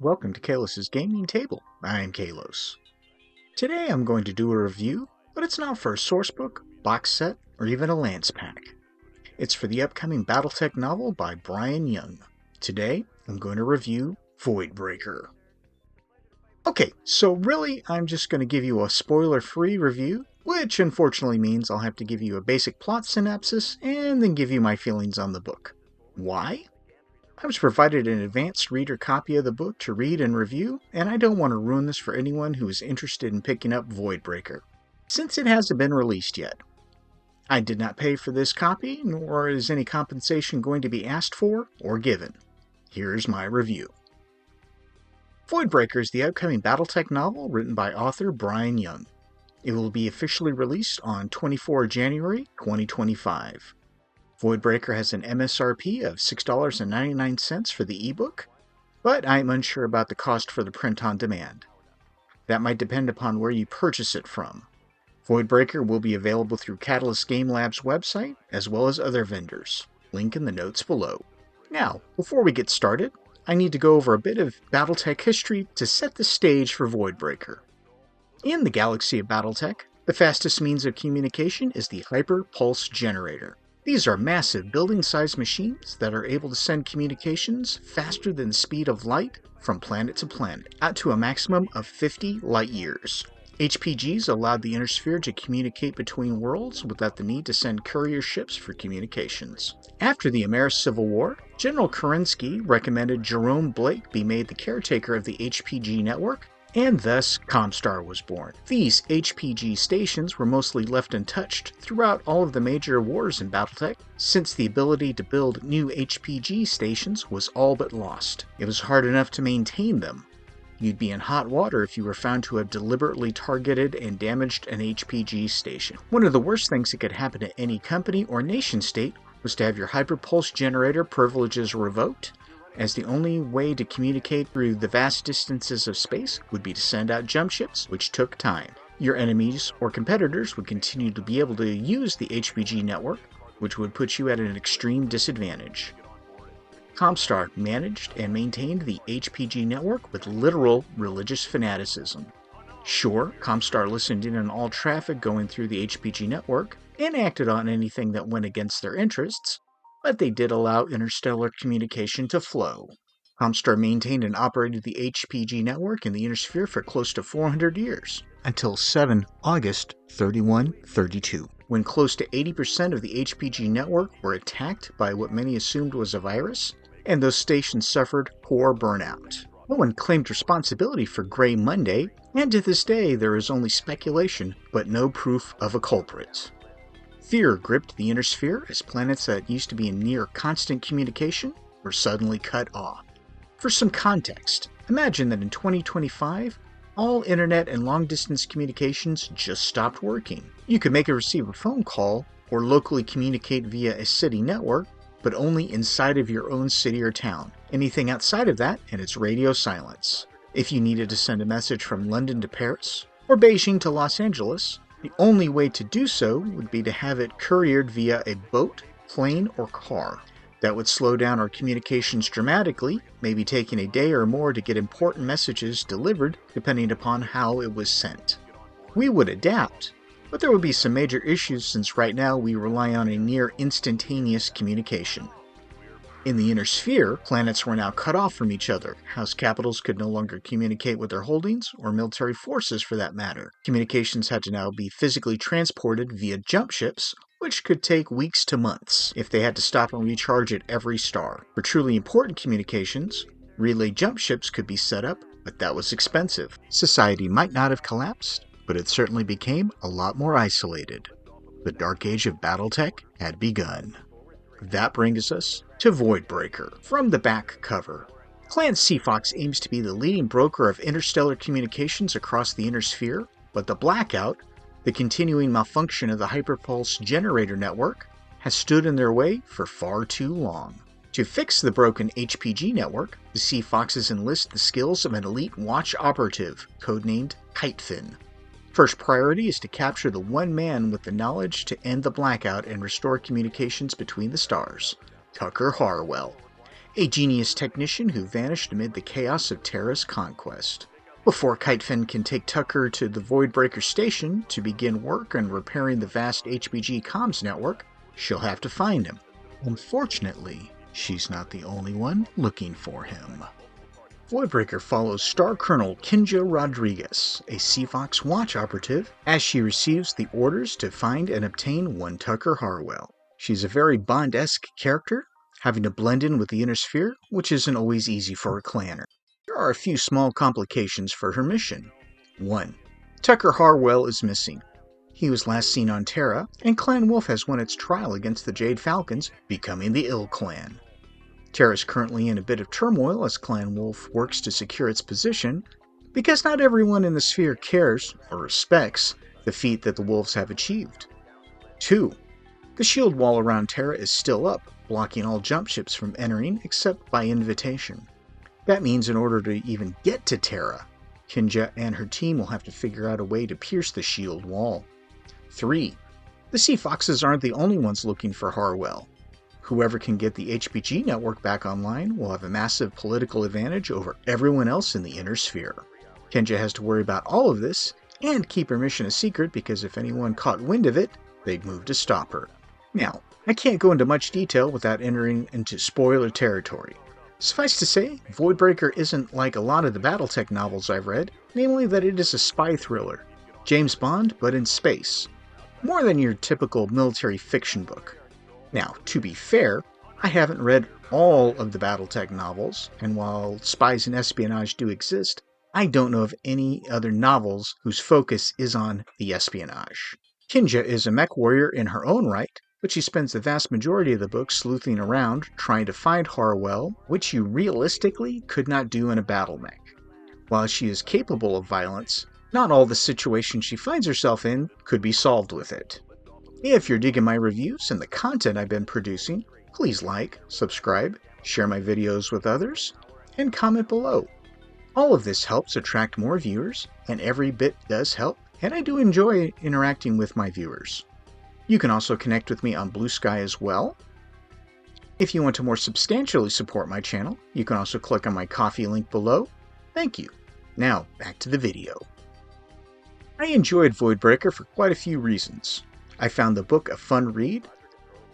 Welcome to Kalos's Gaming Table. I'm Kalos. Today I'm going to do a review, but it's not for a sourcebook, box set, or even a lance pack. It's for the upcoming Battletech novel by Bryan Young. Today I'm going to review Voidbreaker. Okay, so really I'm just going to give you a spoiler-free review, which unfortunately means I'll have to give you a basic plot synopsis and then give you my feelings on the book. Why? I was provided an advanced reader copy of the book to read and review, and I don't want to ruin this for anyone who is interested in picking up Voidbreaker, since it hasn't been released yet. I did not pay for this copy, nor is any compensation going to be asked for or given. Here's my review. Voidbreaker is the upcoming Battletech novel written by author Bryan Young. It will be officially released on 24 January 2025. Voidbreaker has an MSRP of $6.99 for the ebook, but I'm unsure about the cost for the print on demand. That might depend upon where you purchase it from. Voidbreaker will be available through Catalyst Game Lab's website, as well as other vendors. Link in the notes below. Now, before we get started, I need to go over a bit of Battletech history to set the stage for Voidbreaker. In the galaxy of Battletech, the fastest means of communication is the Hyper Pulse Generator. These are massive building-sized machines that are able to send communications faster than the speed of light from planet to planet, out to a maximum of 50 light-years. HPGs allowed the Inner Sphere to communicate between worlds without the need to send courier ships for communications. After the Ameris Civil War, General Kerensky recommended Jerome Blake be made the caretaker of the HPG network, and thus Comstar was born. These HPG stations were mostly left untouched throughout all of the major wars in Battletech, since the ability to build new HPG stations was all but lost. It was hard enough to maintain them. You'd be in hot water if you were found to have deliberately targeted and damaged an HPG station. One of the worst things that could happen to any company or nation state was to have your hyperpulse generator privileges revoked, as the only way to communicate through the vast distances of space would be to send out jump ships, which took time. Your enemies or competitors would continue to be able to use the HPG network, which would put you at an extreme disadvantage. Comstar managed and maintained the HPG network with literal religious fanaticism. Sure, Comstar listened in on all traffic going through the HPG network and acted on anything that went against their interests, but they did allow interstellar communication to flow. Comstar maintained and operated the HPG network in the Inner Sphere for close to 400 years, until 7 August 3132, when close to 80% of the HPG network were attacked by what many assumed was a virus, and those stations suffered core burnout. No one claimed responsibility for Grey Monday, and to this day there is only speculation, but no proof of a culprit. Fear gripped the Inner Sphere as planets that used to be in near constant communication were suddenly cut off. For some context, imagine that in 2025, all internet and long-distance communications just stopped working. You could make or receive a phone call or locally communicate via a city network, but only inside of your own city or town. Anything outside of that, and it's radio silence. If you needed to send a message from London to Paris, or Beijing to Los Angeles, the only way to do so would be to have it couriered via a boat, plane, or car. That would slow down our communications dramatically, maybe taking a day or more to get important messages delivered depending upon how it was sent. We would adapt, but there would be some major issues since right now we rely on a near instantaneous communication. In the Inner Sphere, planets were now cut off from each other. House capitals could no longer communicate with their holdings, or military forces for that matter. Communications had to now be physically transported via jump ships, which could take weeks to months if they had to stop and recharge at every star. For truly important communications, relay jump ships could be set up, but that was expensive. Society might not have collapsed, but it certainly became a lot more isolated. The Dark Age of Battletech had begun. That brings us to Voidbreaker. From the back cover, Clan Seafox aims to be the leading broker of interstellar communications across the Inner Sphere, but the blackout, the continuing malfunction of the Hyperpulse Generator network, has stood in their way for far too long. To fix the broken HPG network, the Seafoxes enlist the skills of an elite watch operative, codenamed Kitefin. First priority is to capture the one man with the knowledge to end the blackout and restore communications between the stars, Tucker Harwell. a genius technician who vanished amid the chaos of Terra's conquest. Before Kitefen can take Tucker to the Voidbreaker station to begin work on repairing the vast HBG comms network, she'll have to find him. Unfortunately, she's not the only one looking for him. Voidbreaker follows Star Colonel Kinja Rodriguez, a Seafox Watch operative, as she receives the orders to find and obtain one Tucker Harwell. She's a very Bond-esque character, having to blend in with the Inner Sphere, which isn't always easy for a clanner. There are a few small complications for her mission. 1. Tucker Harwell is missing. He was last seen on Terra, and Clan Wolf has won its trial against the Jade Falcons, becoming the Ill Clan. Terra is currently in a bit of turmoil as Clan Wolf works to secure its position, because not everyone in the sphere cares, or respects, the feat that the Wolves have achieved. 2. The shield wall around Terra is still up, blocking all jump ships from entering except by invitation. That means in order to even get to Terra, Kinja and her team will have to figure out a way to pierce the shield wall. 3. The Sea Foxes aren't the only ones looking for Harwell. Whoever can get the HBG network back online will have a massive political advantage over everyone else in the Inner Sphere. Kinja has to worry about all of this and keep her mission a secret because if anyone caught wind of it, they'd move to stop her. Now, I can't go into much detail without entering into spoiler territory. Suffice to say, Voidbreaker isn't like a lot of the Battletech novels I've read, namely that it is a spy thriller. James Bond, but in space. More than your typical military fiction book. Now, to be fair, I haven't read all of the Battletech novels, and while spies and espionage do exist, I don't know of any other novels whose focus is on the espionage. Kinja is a mech warrior in her own right, but she spends the vast majority of the book sleuthing around trying to find Harwell, which you realistically could not do in a battle mech. While she is capable of violence, not all the situations she finds herself in could be solved with it. If you're digging my reviews and the content I've been producing, please like, subscribe, share my videos with others, and comment below. All of this helps attract more viewers, and every bit does help, and I do enjoy interacting with my viewers. You can also connect with me on Bluesky as well. If you want to more substantially support my channel, you can also click on my Ko-fi link below. Thank you. Now, back to the video. I enjoyed Voidbreaker for quite a few reasons. I found the book a fun read.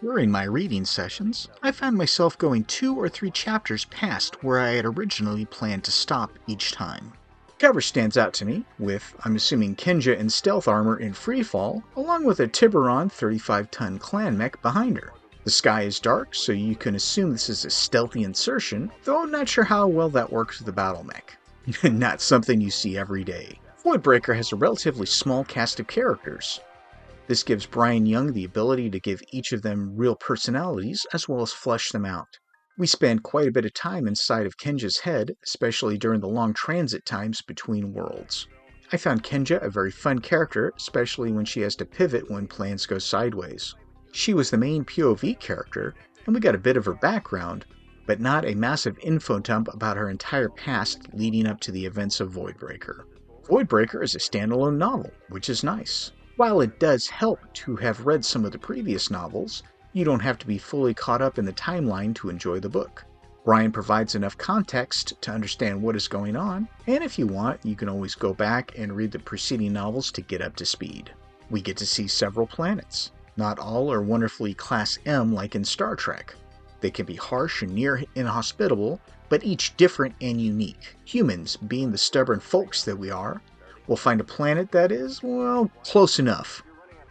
During my reading sessions, I found myself going 2 or 3 chapters past where I had originally planned to stop each time. The cover stands out to me, with, I'm assuming, Kinja in stealth armor in freefall, along with a Tiburon 35-ton clan mech behind her. The sky is dark, so you can assume this is a stealthy insertion, though I'm not sure how well that works with the battle mech. Not something you see every day. Voidbreaker has a relatively small cast of characters. This gives Bryan Young the ability to give each of them real personalities as well as flesh them out. We spend quite a bit of time inside of Kinja's head, especially during the long transit times between worlds. I found Kinja a very fun character, especially when she has to pivot when plans go sideways. She was the main POV character, and we got a bit of her background, but not a massive info dump about her entire past leading up to the events of Voidbreaker. Voidbreaker is a standalone novel, which is nice. While it does help to have read some of the previous novels, you don't have to be fully caught up in the timeline to enjoy the book. Bryan provides enough context to understand what is going on, and if you want, you can always go back and read the preceding novels to get up to speed. We get to see several planets. Not all are wonderfully Class M like in Star Trek. They can be harsh and near inhospitable, but each different and unique. Humans, being the stubborn folks that we are, will find a planet that is, well, close enough,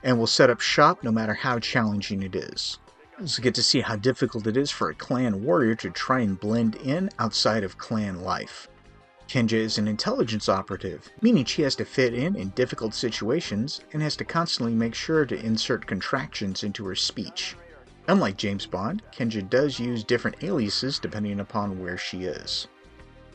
and will set up shop no matter how challenging it is. We also get to see how difficult it is for a clan warrior to try and blend in outside of clan life. Kinja is an intelligence operative, meaning she has to fit in difficult situations and has to constantly make sure to insert contractions into her speech. Unlike James Bond, Kinja does use different aliases depending upon where she is.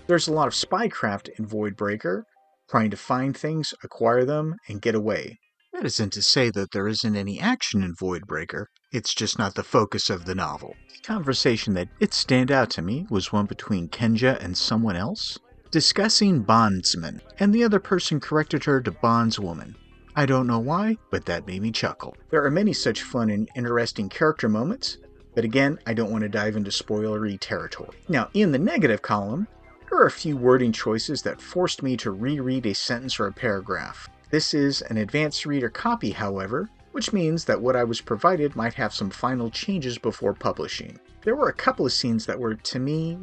There's a lot of spycraft in Voidbreaker, trying to find things, acquire them, and get away. That isn't to say that there isn't any action in Voidbreaker, it's just not the focus of the novel. The conversation that did stand out to me was one between Kinja and someone else, discussing bondsman, and the other person corrected her to bondswoman. I don't know why, but that made me chuckle. There are many such fun and interesting character moments, but again, I don't want to dive into spoilery territory. Now, in the negative column, there are a few wording choices that forced me to reread a sentence or a paragraph. This is an advanced reader copy, however, which means that what I was provided might have some final changes before publishing. There were a couple of scenes that were, to me,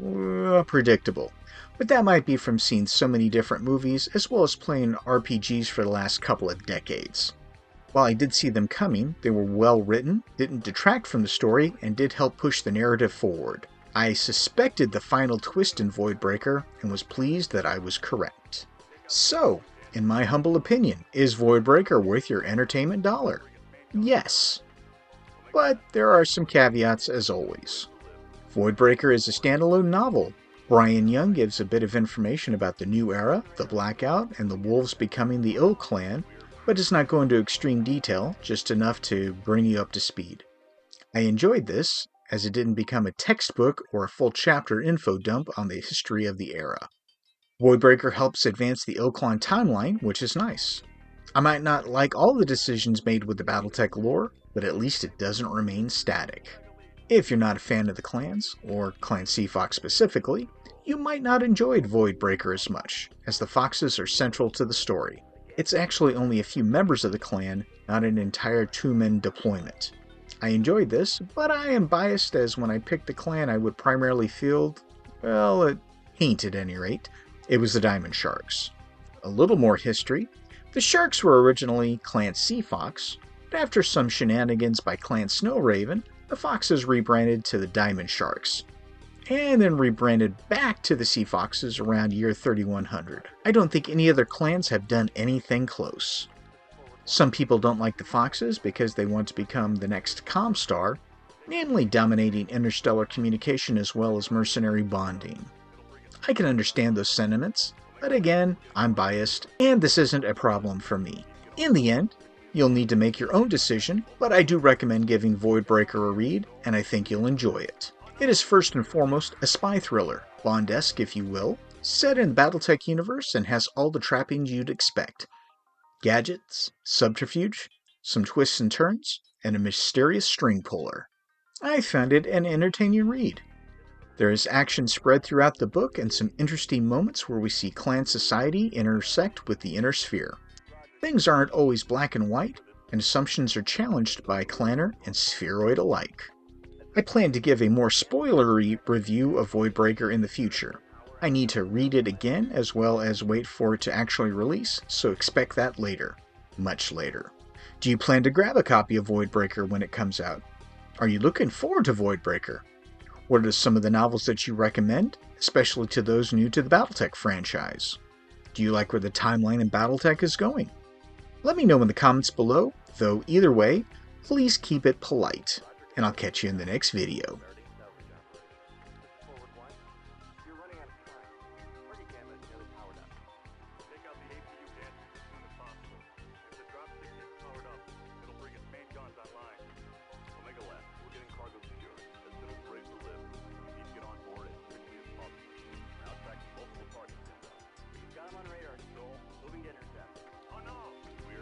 predictable, but that might be from seeing so many different movies as well as playing RPGs for the last couple of decades. While I did see them coming, they were well written, didn't detract from the story, and did help push the narrative forward. I suspected the final twist in Voidbreaker and was pleased that I was correct. So, in my humble opinion, is Voidbreaker worth your entertainment dollar? Yes. But there are some caveats as always. Voidbreaker is a standalone novel. Bryan Young gives a bit of information about the new era, the Blackout, and the Wolves becoming the Ill Clan, but does not go into extreme detail, just enough to bring you up to speed. I enjoyed this, as it didn't become a textbook or a full chapter info dump on the history of the era. Voidbreaker helps advance the Ill Clan timeline, which is nice. I might not like all the decisions made with the Battletech lore, but at least it doesn't remain static. If you're not a fan of the clans, or Clan Seafox specifically, you might not enjoy Voidbreaker as much, as the Foxes are central to the story. It's actually only a few members of the clan, not an entire two-man deployment. I enjoyed this, but I am biased as when I picked the clan I would primarily field, well, at any rate, it was the Diamond Sharks. A little more history. The Sharks were originally Clan Seafox, but after some shenanigans by Clan Snowraven, the Foxes rebranded to the Diamond Sharks, and then rebranded back to the Seafoxes around year 3100. I don't think any other clans have done anything close. Some people don't like the Foxes because they want to become the next Comstar, namely dominating interstellar communication as well as mercenary bonding. I can understand those sentiments, but again, I'm biased, and this isn't a problem for me. In the end, you'll need to make your own decision, but I do recommend giving Voidbreaker a read, and I think you'll enjoy it. It is first and foremost a spy thriller, Bond-esque if you will, set in the Battletech universe and has all the trappings you'd expect. Gadgets, subterfuge, some twists and turns, and a mysterious string puller. I found it an entertaining read. There is action spread throughout the book and some interesting moments where we see clan society intersect with the inner sphere. Things aren't always black and white, and assumptions are challenged by clanner and spheroid alike. I plan to give a more spoilery review of Voidbreaker in the future. I need to read it again as well as wait for it to actually release, so expect that later. Much later. Do you plan to grab a copy of Voidbreaker when it comes out? Are you looking forward to Voidbreaker? What are some of the novels that you recommend, especially to those new to the Battletech franchise? Do you like where the timeline in Battletech is going? Let me know in the comments below, though either way, please keep it polite, and I'll catch you in the next video.